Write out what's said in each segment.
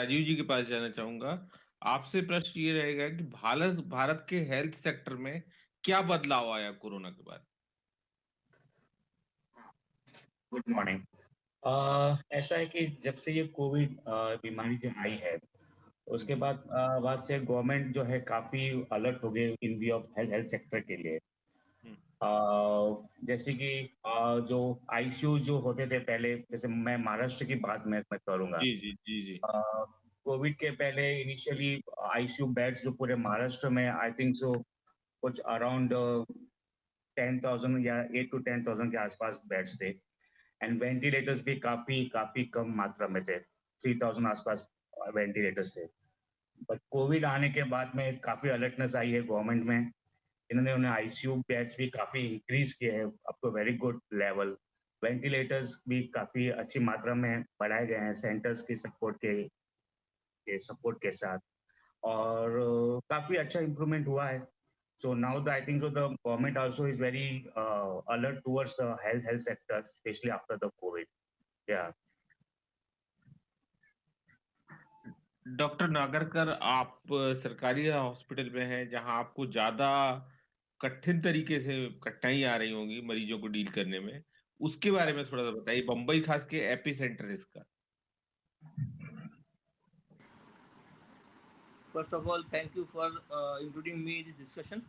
राजीव जी के पास जाना चाहूंगा। आपसे प्रश्न ये रहेगा कि भारत भारत के हेल्थ सेक्टर में क्या बदलाव आया कोरोना के बाद। Good morning. ऐसा है कि जब से ये कोविड बीमारी जो आई है उसके हम्म। बाद से गवर्नमेंट जो है काफी अलर्ट हो गई इन view of health health sector के लिए। हम्म। जैसे कि जो आईसीयू जो होते थे पहले, जैसे मैं महाराष्ट्र की बात मैं करूंगा। जी जी जी जी। कोविड के पहले इनिशियली आईसीयू बेड्स जो पूरे महाराष्ट्र में आई थिंक सो कुछ अराउंड 10,000 या 8 to 10,000 के आसपास बेड्स थे। एंड वेंटिलेटर्स भी काफी काफी कम मात्रा में थे, 3,000 आसपास वेंटिलेटर्स थे। बट कोविड आने के बाद में काफी अलर्टनेस आई है गवर्नमेंट में। इन्होंने उन्हें आईसीयू बेड्स भी काफी इंक्रीज किए हैं up to very good level. Ventilators भी काफी अच्छी मात्रा में बढ़ाए गए हैं सेंटर्स के सपोर्ट के साथ। और काफी अच्छा इम्प्रूवमेंट हुआ है। So now I think so the government also is very alert towards the health sector, especially after the COVID. Yeah. Doctor Nagarkar, आप सरकारी हॉस्पिटल में हैं जहां आपको ज्यादा कठिन तरीके से कठिनाई आ रही होंगी मरीजों को डील करने में, उसके बारे में थोड़ा सा बताइए। बम्बई खास के एपी सेंटर इसका। First of all, thank you for including me in this discussion.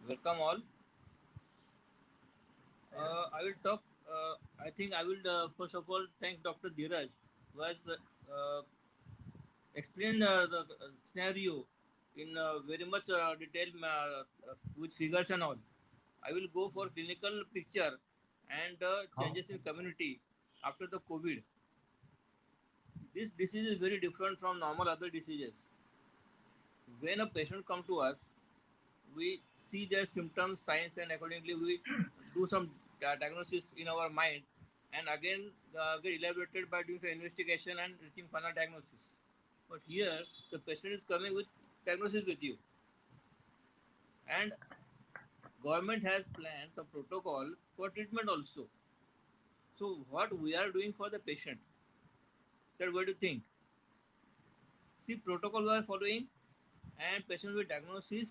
Welcome all. I will talk. I think I will first of all thank Dr. Dheeraj, who has explained the scenario in very much detail with figures and all. I will go for clinical picture and changes in community after the COVID. This disease is very different from normal other diseases. When a patient come to us, we see their symptoms, signs, and accordingly we do some diagnosis in our mind, and again get elaborated by doing some investigation and reaching final diagnosis. But here, the patient is coming with diagnosis with you, and government has plans a protocol for treatment also. So what we are doing for the patient? That what do you think? See, protocol we are following, and patient with diagnosis.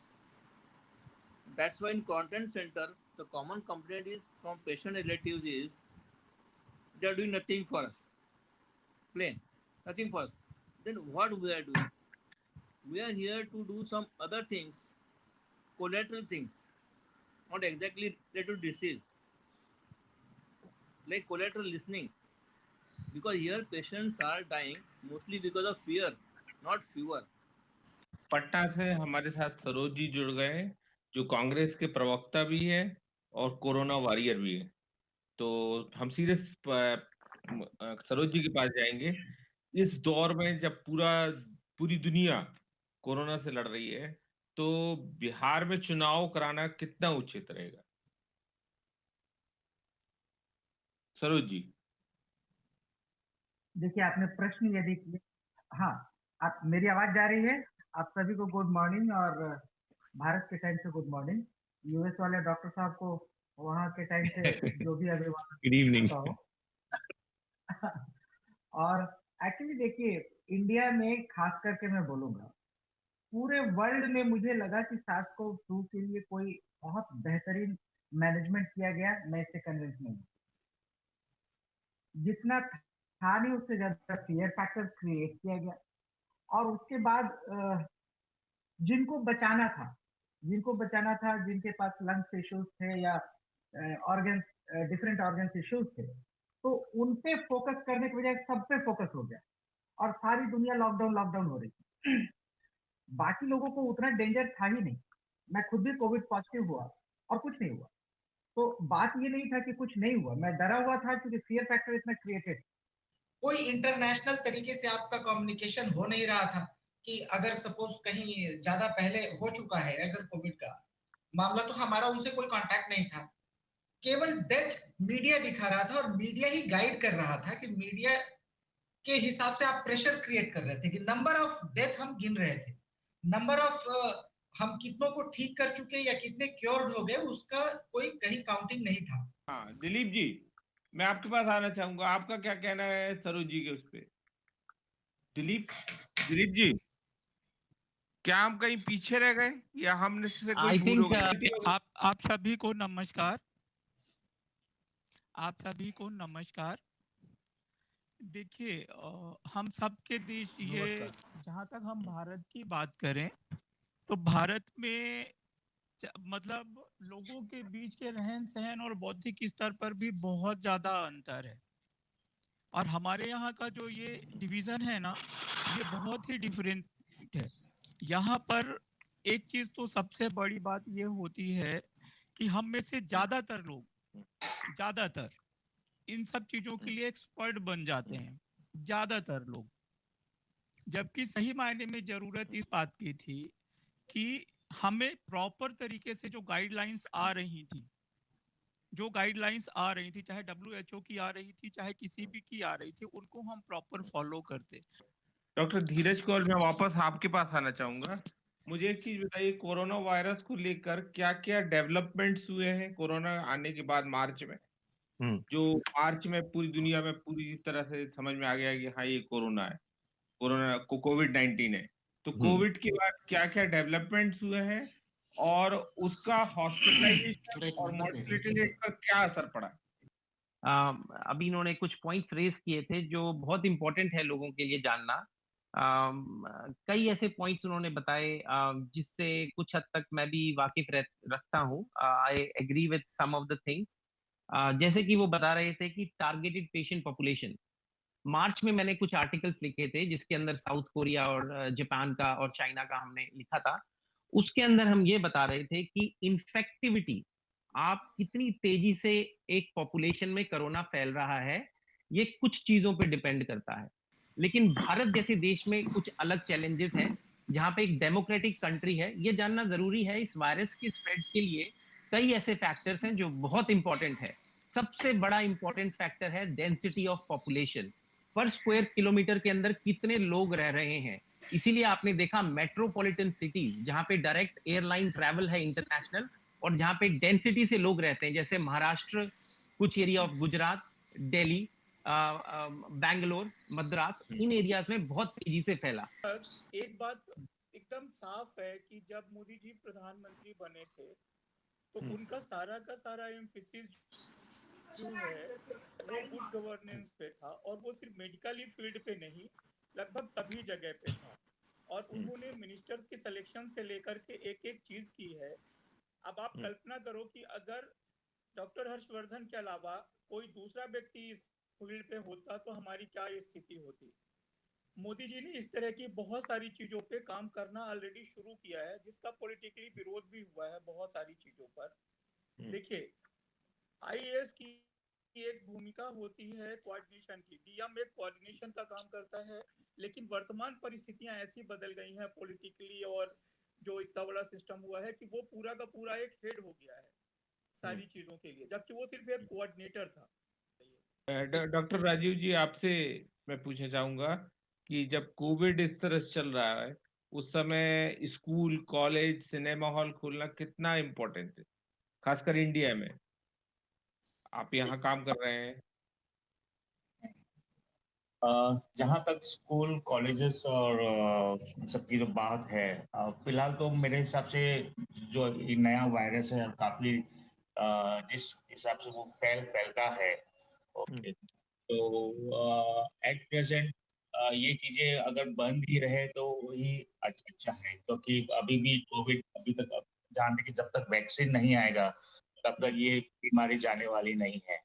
That's why in content center, the common complaint is from patient relatives is they are doing nothing for us. Plain. Nothing for us. Then what we are doing? We are here to do some other things, collateral things, not exactly related to disease, like collateral listening. Because here patients are dying mostly because of fear, not fever. Patna से हमारे साथ सरोज जी जुड़ गए हैं, जो कांग्रेस के प्रवक्ता भी हैं और कोरोना वॉरियर भी हैं। तो हम सीधे सरोज जी के पास जाएंगे। इस दौर में जब पूरी दुनिया कोरोना से लड़ रही है, तो बिहार में चुनाव कराना कितना उचित रहेगा, सरोज जी। देखिए, आपने प्रश्न यदि किया। हाँ, आप मेरी आवाज जा रही है? आप सभी को गुड मॉर्निंग, और भारत के टाइम से गुड मॉर्निंग। यूएस वाले डॉक्टर साहब को वहाँ के टाइम से जो भी अभिवादन गुड इवनिंग। होता हो। और एक्चुअली देखिए, इंडिया में खास करके मैं बोलूंगा, पूरे वर्ल्ड में मुझे लगा कि सार्स कोव 2 के लिए कोई बहुत बेहतरीन मैनेजमेंट किया गया, मैं इससे कन्विंस नहीं हूँ। जितना था नहीं उससे ज्यादा फियर फैक्टर क्रिएट किया गया। और उसके बाद जिनको बचाना था, जिनके पास लंग्स इश्यूज थे या ऑर्गन डिफरेंट ऑर्गन इश्यूज थे, तो उन पे फोकस करने के बजाय सब पे फोकस हो गया, और सारी दुनिया लॉकडाउन लॉकडाउन हो रही थी। बाकी लोगों को उतना डेंजर था ही नहीं। मैं खुद भी कोविड पॉजिटिव हुआ और कुछ नहीं हुआ। तो बात ये नहीं था कि कुछ नहीं हुआ, मैं डरा हुआ था क्योंकि फियर फैक्टर इतना क्रिएटेड। कोई इंटरनेशनल तरीके से आपका कम्युनिकेशन हो नहीं रहा था कि अगर सपोज कहीं ज्यादा पहले हो चुका है अगर कोविड का मामला, तो हमारा उनसे कोई कांटेक्ट नहीं था। केवल डेथ मीडिया दिखा रहा था, और मीडिया ही गाइड कर रहा था कि मीडिया के हिसाब से आप प्रेशर क्रिएट कर रहे थे कि नंबर ऑफ डेथ हम गिन रहे थे, नंबर ऑफ हम कितनों को ठीक कर चुके या कितने क्योर्ड हो गए, उसका कोई कहीं काउंटिंग नहीं था। हाँ दिलीप जी, मैं आपके पास आना चाहूंगा। आपका क्या कहना है सरोज जी के उस पे? दिलीप जी, क्या हम कहीं पीछे रह गए या हमने से कोई I भूल हो think गई? आप सभी को नमस्कार। आप सभी को नमस्कार। देखिए, हम सब के देश ये नमस्कार। जहाँ तक हम भारत की बात करें तो भारत में मतलब लोगों के बीच के रहन सहन और बौद्धिक स्तर पर भी बहुत ज्यादा अंतर है। और हमारे यहाँ का जो ये डिवीजन है ना, ये बहुत ही डिफरेंट है। यहाँ पर एक चीज तो सबसे बड़ी बात ये होती है कि हम में से ज्यादातर इन सब चीजों के लिए एक्सपर्ट बन जाते हैं, ज्यादातर लोग। जबकि सही मायने में जरूरत इस बात की थी कि हमें प्रॉपर तरीके से जो गाइडलाइंस आ रही थी, चाहे WHO की आ रही थी, चाहे किसी भी की आ रही थी, उनको हम प्रॉपर फॉलो करते। डॉक्टर धीरज कौर, मैं वापस आपके पास आना चाहूंगा। मुझे एक चीज बताइए, कोरोना वायरस को लेकर क्या क्या डेवलपमेंट्स हुए हैं कोरोना आने के बाद मार्च में? जो मार्च में पूरी दुनिया में पूरी तरह से समझ में आ गया कि हाँ, ये कोरोना है, कोविड-19 है। तो कोविड के बाद क्या क्या डेवलपमेंट्स हुए हैं और उसका हॉस्पिटलाइजेशन और मोर्टेलिटी रेट पर क्या असर पड़ा? अभी इन्होंने कुछ पॉइंट्स रेज किए थे जो बहुत इंपॉर्टेंट है लोगों के लिए जानना। कई ऐसे पॉइंट्स उन्होंने बताए जिससे कुछ हद तक मैं भी वाकिफ रखता हूँ। I agree with some of the things. जैसे कि वो बता रहे थे कि टारगेटेड पेशेंट पॉपुलेशन। मार्च में मैंने कुछ आर्टिकल्स लिखे थे जिसके अंदर साउथ कोरिया और जापान का और चाइना का हमने लिखा था। उसके अंदर हम ये बता रहे थे कि इन्फेक्टिविटी, आप कितनी तेजी से एक पॉपुलेशन में कोरोना फैल रहा है, ये कुछ चीजों पे डिपेंड करता है। लेकिन भारत जैसे देश में कुछ अलग चैलेंजेस हैं, जहां पे एक डेमोक्रेटिक कंट्री है। ये जानना जरूरी है, इस वायरस की स्प्रेड के लिए कई ऐसे फैक्टर्स हैं जो बहुत इंपॉर्टेंट है। सबसे बड़ा इंपॉर्टेंट फैक्टर है डेंसिटी ऑफ पॉपुलेशन। पर स्क्वायर किलोमीटर के अंदर कितने लोग रह रहे हैं। इसीलिए आपने देखा मेट्रोपॉलिटन सिटीज जहां पे डायरेक्ट एयरलाइन ट्रैवल है इंटरनेशनल, और जहां पे डेंसिटी से लोग रहते हैं, जैसे महाराष्ट्र, कुछ area of Gujarat, Delhi, Bangalore, Madras, in areas में बहुत तेजी से फैला। एक बात एकदम साफ है कि जब मोदी जी प्रधानमंत्री बने थे तो उनका सारा का सारा एम्फेसिस जो है वो गुड गवर्नेंस पे था, और वो सिर्फ मेडिकली फील्ड पे नहीं, लगभग सभी जगह पे था। और उन्होंने मिनिस्टर्स की सिलेक्शन से लेकर के एक एक चीज की है। अब आप कल्पना करो कि अगर डॉक्टर हर्षवर्धन के अलावा कोई दूसरा व्यक्ति इस फील्ड पे होता तो हमारी क्या स्थिति होती। मोदी जी ने इस तरह की बहुत सारी चीजों पे काम करना ऑलरेडी शुरू किया है, जिसका पॉलिटिकली विरोध भी हुआ है बहुत सारी चीजों पर। देखिए, आईएएस की एक भूमिका होती है कोऑर्डिनेशन की, डीएम एक कोऑर्डिनेशन का काम करता है, लेकिन वर्तमान परिस्थितियां ऐसी बदल गई हैं पॉलिटिकली, और जो इतना बड़ा सिस्टम हुआ है कि वो पूरा का पूरा एक हेड हो गया है सारी चीजों के लिए, जबकि वो सिर्फ एक कोऑर्डिनेटर था। डॉक्टर राजीव जी, आपसे मैं पूछना चाहूंगा कि जब कोविड इस तरह से चल रहा है, उस समय स्कूल, कॉलेज, सिनेमा हॉल खोलना कितना इम्पोर्टेंट है, खासकर इंडिया में? आप यहाँ काम कर रहे हैं। जहाँ तक स्कूल, कॉलेजेस और सब की जो बात है, फिलहाल तो मेरे हिसाब से जो ये नया वायरस है काफी जिस हिसाब से वो फैलता है, ओके, तो एट प्रेजेंट ये चीजें अगर बंद ही रहे तो वही अच्छा है, क्योंकि अभी भी कोविड अभी तक जानते कि जब तक वैक्सीन नहीं आएगा तब तक ये बीमारी जाने वाली नहीं है।